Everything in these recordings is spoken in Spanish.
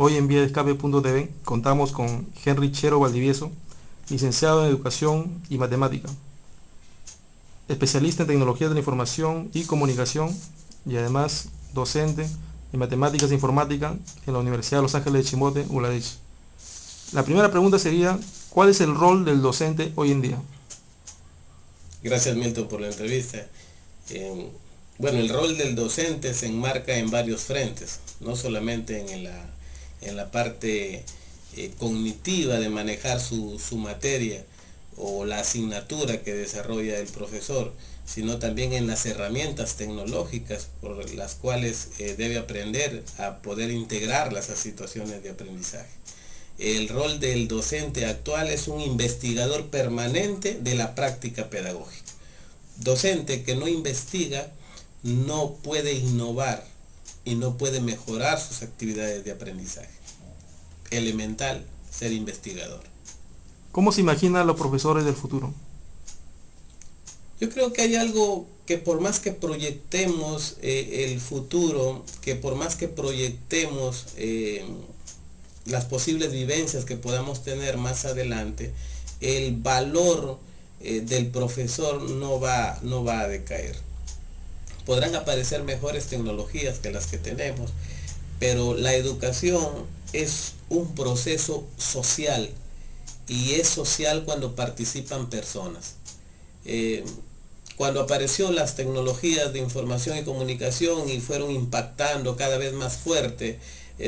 Hoy en Vía de Escape.tv contamos con Henry Chero Valdivieso, licenciado en Educación y Matemática, especialista en Tecnologías de la Información y Comunicación y además docente en Matemáticas e Informática en la Universidad de Los Ángeles de Chimbote, ULADICH. La primera pregunta sería, ¿cuál es el rol del docente hoy en día? Gracias, Milton, por la entrevista. Eh, bueno, el rol del docente se enmarca en varios frentes, no solamente en la parte cognitiva de manejar su materia o la asignatura que desarrolla el profesor, sino también en las herramientas tecnológicas por las cuales debe aprender a poder integrarlas a situaciones de aprendizaje. El rol del docente actual es un investigador permanente de la práctica pedagógica. Docente que no investiga no puede innovar y no puede mejorar sus actividades de aprendizaje. Elemental ser investigador. ¿Cómo se imaginan los profesores del futuro? Yo creo que hay algo que por más que proyectemos el futuro, que por más que proyectemos las posibles vivencias que podamos tener más adelante, el valor del profesor no va a decaer. Podrán aparecer mejores tecnologías que las que tenemos, pero la educación es un proceso social y es social cuando participan personas. Eh, Cuando apareció las tecnologías de información y comunicación y fueron impactando cada vez más fuerte,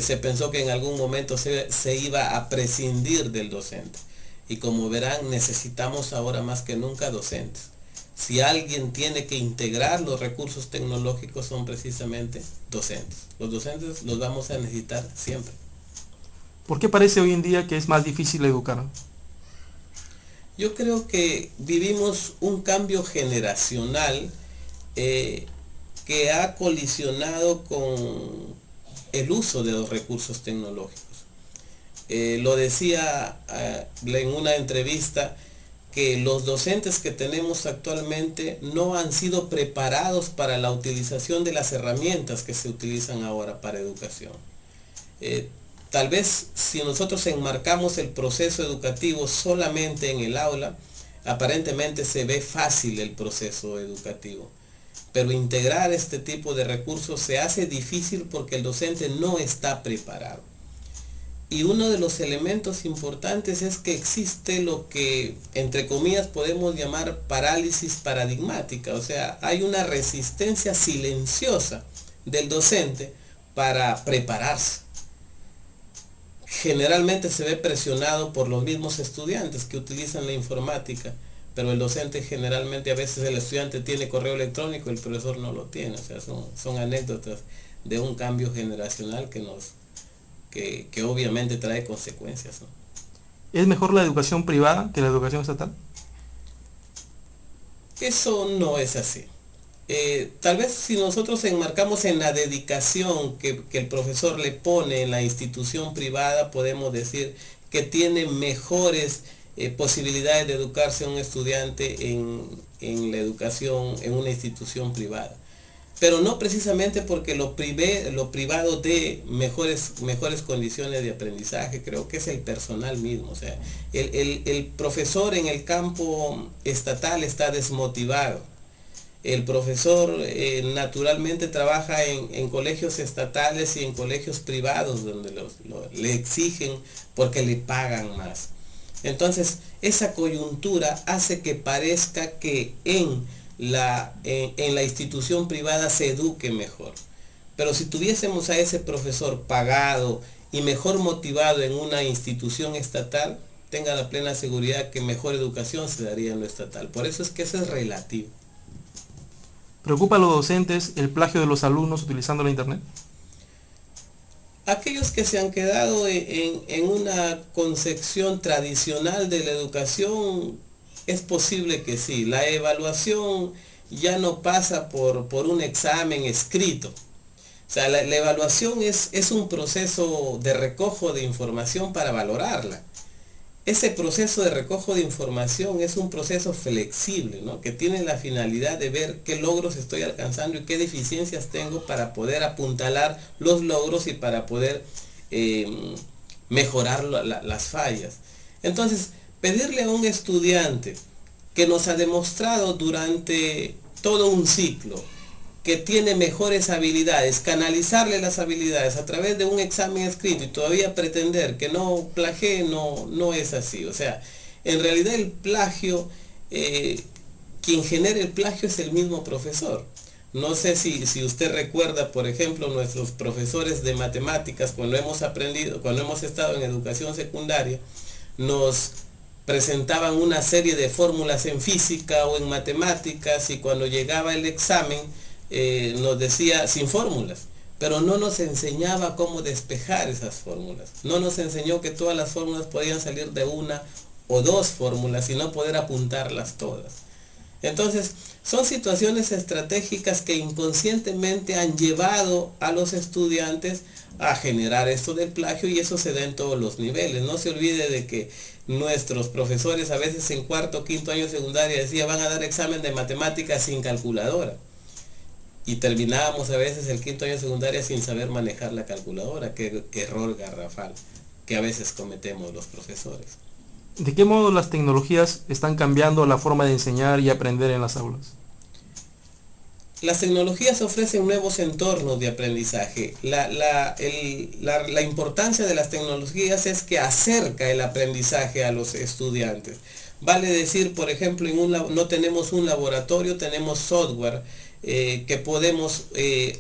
se pensó que en algún momento se iba a prescindir del docente. Y como verán, necesitamos ahora más que nunca docentes. Si alguien tiene que integrar los recursos tecnológicos son precisamente docentes. Los docentes los vamos a necesitar siempre. ¿Por qué parece hoy en día que es más difícil educar? Yo creo que vivimos un cambio generacional eh, que ha colisionado con el uso de los recursos tecnológicos. Lo decía en una entrevista que los docentes que tenemos actualmente no han sido preparados para la utilización de las herramientas que se utilizan ahora para educación. Eh, Tal vez si nosotros enmarcamos el proceso educativo solamente en el aula, aparentemente se ve fácil el proceso educativo. Pero integrar este tipo de recursos se hace difícil porque el docente no está preparado. Y uno de los elementos importantes es que existe lo que, entre comillas, podemos llamar parálisis paradigmática. O sea, hay una resistencia silenciosa del docente para prepararse. Generalmente se ve presionado por los mismos estudiantes que utilizan la informática, pero el docente generalmente, a veces el estudiante tiene correo electrónico, el profesor no lo tiene. O sea, son anécdotas de un cambio generacional que obviamente trae consecuencias, ¿no? ¿Es mejor la educación privada que la educación estatal? Eso no es así. Tal vez si nosotros enmarcamos en la dedicación que el profesor le pone en la institución privada, podemos decir que tiene mejores posibilidades de educarse un estudiante en la educación en una institución privada. Pero no precisamente porque lo privado dé mejores condiciones de aprendizaje. Creo que es el personal mismo. O sea, el profesor en el campo estatal está desmotivado. El profesor naturalmente trabaja en colegios estatales y en colegios privados donde le exigen porque le pagan más. Entonces, esa coyuntura hace que parezca que en la institución privada se eduque mejor. Pero si tuviésemos a ese profesor pagado y mejor motivado en una institución estatal, tenga la plena seguridad que mejor educación se daría en lo estatal. Por eso es que eso es relativo. ¿Preocupa a los docentes el plagio de los alumnos utilizando la Internet? Aquellos que se han quedado en una concepción tradicional de la educación, es posible que sí. La evaluación ya no pasa por un examen escrito. O sea, la evaluación es un proceso de recojo de información para valorarla. Ese proceso de recojo de información es un proceso flexible, ¿no? Que tiene la finalidad de ver qué logros estoy alcanzando y qué deficiencias tengo para poder apuntalar los logros y para poder mejorar las fallas. Entonces, pedirle a un estudiante que nos ha demostrado durante todo un ciclo que tiene mejores habilidades, canalizarle las habilidades a través de un examen escrito y todavía pretender que no plagie, no es así. O sea, en realidad el plagio, quien genera el plagio es el mismo profesor. No sé si usted recuerda, por ejemplo, nuestros profesores de matemáticas, cuando hemos estado en educación secundaria, nos presentaban una serie de fórmulas en física o en matemáticas, y cuando llegaba el examen nos decía sin fórmulas, pero no nos enseñaba cómo despejar esas fórmulas. No nos enseñó que todas las fórmulas podían salir de una o dos fórmulas y no poder apuntarlas todas. Entonces, son situaciones estratégicas que inconscientemente han llevado a los estudiantes a generar esto del plagio, y eso se da en todos los niveles. No se olvide de que nuestros profesores a veces en cuarto o quinto año de secundaria decían van a dar examen de matemáticas sin calculadora. Y terminábamos a veces el quinto año de secundaria sin saber manejar la calculadora. Qué error garrafal que a veces cometemos los profesores. ¿De qué modo las tecnologías están cambiando la forma de enseñar y aprender en las aulas? Las tecnologías ofrecen nuevos entornos de aprendizaje. La importancia de las tecnologías es que acerca el aprendizaje a los estudiantes. Vale decir, por ejemplo, no tenemos un laboratorio, tenemos software que podemos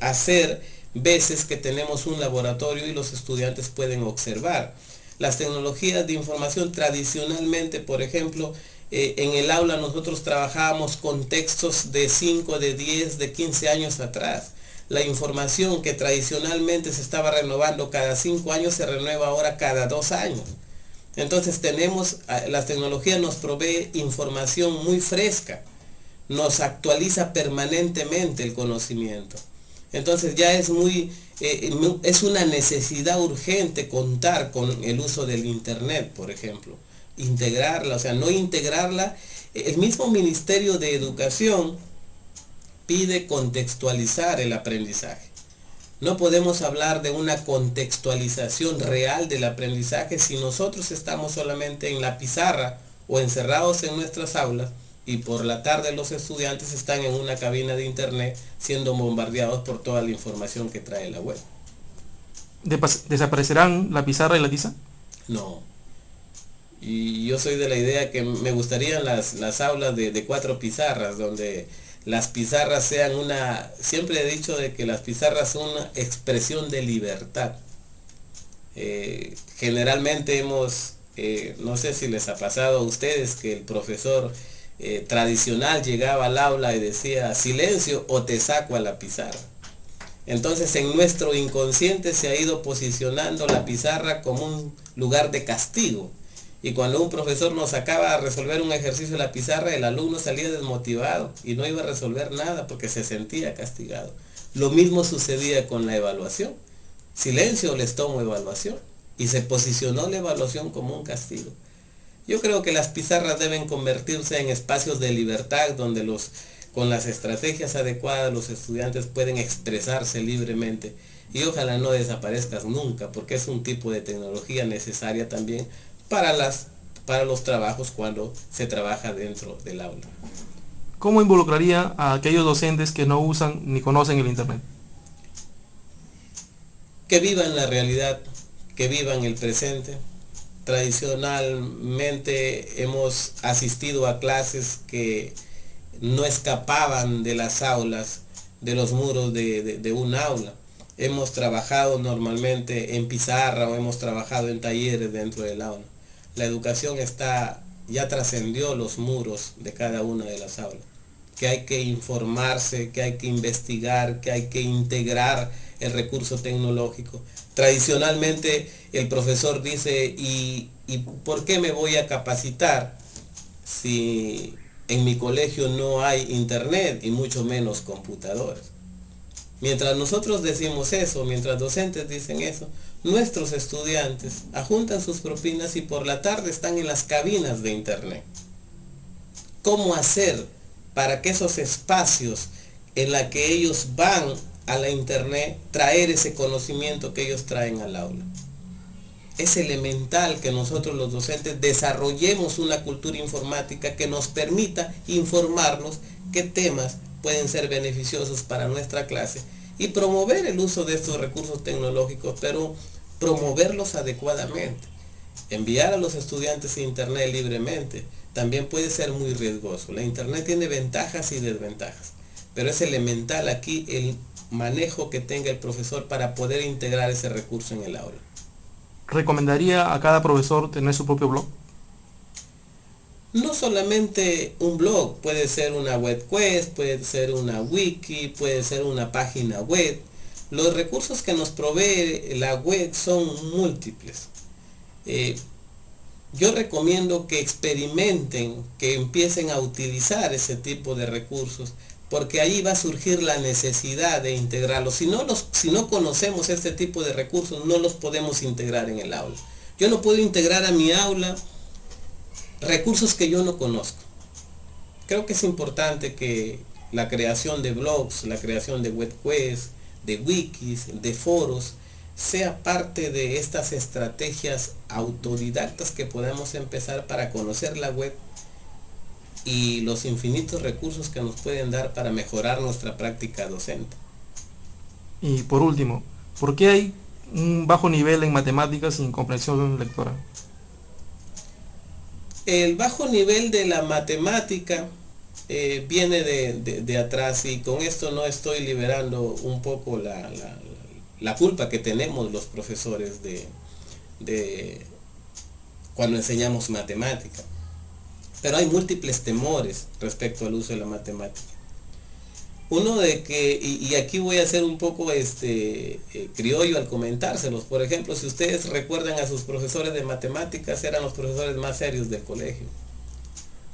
hacer veces que tenemos un laboratorio y los estudiantes pueden observar. Las tecnologías de información tradicionalmente, por ejemplo, en el aula nosotros trabajábamos con textos de 5, de 10, de 15 años atrás. La información que tradicionalmente se estaba renovando cada 5 años se renueva ahora cada 2 años. Entonces las tecnologías nos provee información muy fresca, nos actualiza permanentemente el conocimiento. Entonces ya es una necesidad urgente contar con el uso del internet, por ejemplo. Integrarla, o sea, no integrarla. El mismo Ministerio de Educación pide contextualizar el aprendizaje. No podemos hablar de una contextualización real del aprendizaje si nosotros estamos solamente en la pizarra o encerrados en nuestras aulas, y por la tarde los estudiantes están en una cabina de internet siendo bombardeados por toda la información que trae la web. ¿Desaparecerán la pizarra y la tiza? No. Y yo soy de la idea que me gustarían las aulas de 4 pizarras, donde las pizarras sean siempre he dicho de que las pizarras son una expresión de libertad. Generalmente no sé si les ha pasado a ustedes que el profesor tradicional llegaba al aula y decía silencio o te saco a la pizarra. Entonces en nuestro inconsciente se ha ido posicionando la pizarra como un lugar de castigo. Y cuando un profesor nos sacaba a resolver un ejercicio en la pizarra, el alumno salía desmotivado y no iba a resolver nada porque se sentía castigado. Lo mismo sucedía con la evaluación. Silencio, les tomo evaluación. Y se posicionó la evaluación como un castigo. Yo creo que las pizarras deben convertirse en espacios de libertad donde con las estrategias adecuadas los estudiantes pueden expresarse libremente, y ojalá no desaparezcan nunca, porque es un tipo de tecnología necesaria también para los trabajos cuando se trabaja dentro del aula. ¿Cómo involucraría a aquellos docentes que no usan ni conocen el internet? Que vivan la realidad, que vivan el presente. Tradicionalmente hemos asistido a clases que no escapaban de las aulas, de los muros de un aula. Hemos trabajado normalmente en pizarra o hemos trabajado en talleres dentro del aula. La educación ya trascendió los muros de cada una de las aulas. Que hay que informarse, que hay que investigar, que hay que integrar el recurso tecnológico. Tradicionalmente el profesor dice, ¿y por qué me voy a capacitar si en mi colegio no hay internet y mucho menos computadores? Mientras nosotros decimos eso, mientras docentes dicen eso, nuestros estudiantes ajuntan sus propinas y por la tarde están en las cabinas de internet. ¿Cómo hacer para que esos espacios en la que ellos van a la internet traer ese conocimiento que ellos traen al aula? es elemental que nosotros los docentes desarrollemos una cultura informática que nos permita informarnos qué temas pueden ser beneficiosos para nuestra clase y promover el uso de estos recursos tecnológicos, pero promoverlos adecuadamente. Enviar a los estudiantes a internet libremente también puede ser muy riesgoso. La internet tiene ventajas y desventajas, pero es elemental aquí el manejo que tenga el profesor para poder integrar ese recurso en el aula. ¿Recomendaría a cada profesor tener su propio blog? No solamente un blog, puede ser una web quest, puede ser una wiki, puede ser una página web. Los recursos que nos provee la web son múltiples. Yo recomiendo que experimenten, que empiecen a utilizar ese tipo de recursos, porque ahí va a surgir la necesidad de integrarlos. Si no conocemos este tipo de recursos, no los podemos integrar en el aula. Yo no puedo integrar a mi aula recursos que yo no conozco. Creo que es importante que la creación de blogs, la creación de webquests, de wikis, de foros, sea parte de estas estrategias autodidactas que podamos empezar para conocer la web y los infinitos recursos que nos pueden dar para mejorar nuestra práctica docente. Y por último, ¿por qué hay un bajo nivel en matemáticas sin comprensión lectora? El bajo nivel de la matemática viene de atrás, y con esto no estoy liberando un poco la culpa que tenemos los profesores de cuando enseñamos matemática. Pero hay múltiples temores respecto al uso de la matemática. Uno de que, y aquí voy a ser un poco criollo al comentárselos. Por ejemplo, si ustedes recuerdan a sus profesores de matemáticas, eran los profesores más serios del colegio.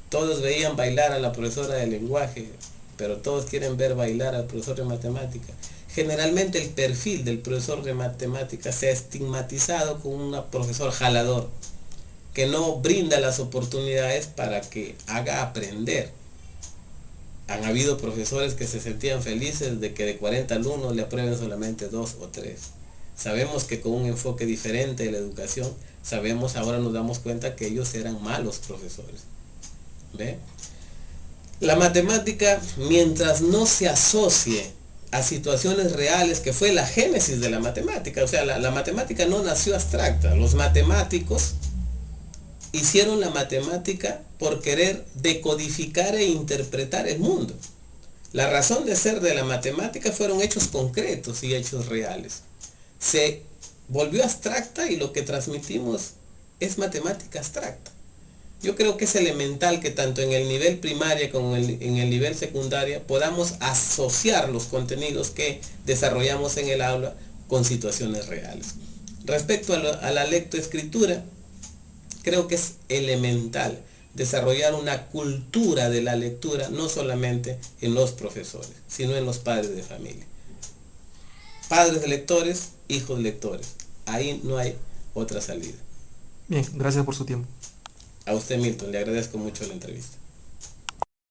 Todos veían bailar a la profesora de lenguaje, pero todos quieren ver bailar al profesor de matemática. Generalmente el perfil del profesor de matemáticas se ha estigmatizado como un profesor jalador, que no brinda las oportunidades para que haga aprender. Han habido profesores que se sentían felices de que de 40 alumnos le aprueben solamente 2 o 3. Sabemos que con un enfoque diferente de la educación, ahora nos damos cuenta que ellos eran malos profesores. ¿Ve? La matemática, mientras no se asocie a situaciones reales, que fue la génesis de la matemática, o sea, la matemática no nació abstracta. Los matemáticos hicieron la matemática por querer decodificar e interpretar el mundo. La razón de ser de la matemática fueron hechos concretos y hechos reales. Se volvió abstracta y lo que transmitimos es matemática abstracta. Yo creo que es elemental que tanto en el nivel primaria como en el nivel secundaria podamos asociar los contenidos que desarrollamos en el aula con situaciones reales. Respecto a la lectoescritura, creo que es elemental desarrollar una cultura de la lectura, no solamente en los profesores, sino en los padres de familia. Padres de lectores, hijos lectores. Ahí no hay otra salida. Bien, gracias por su tiempo. A usted, Milton, le agradezco mucho la entrevista.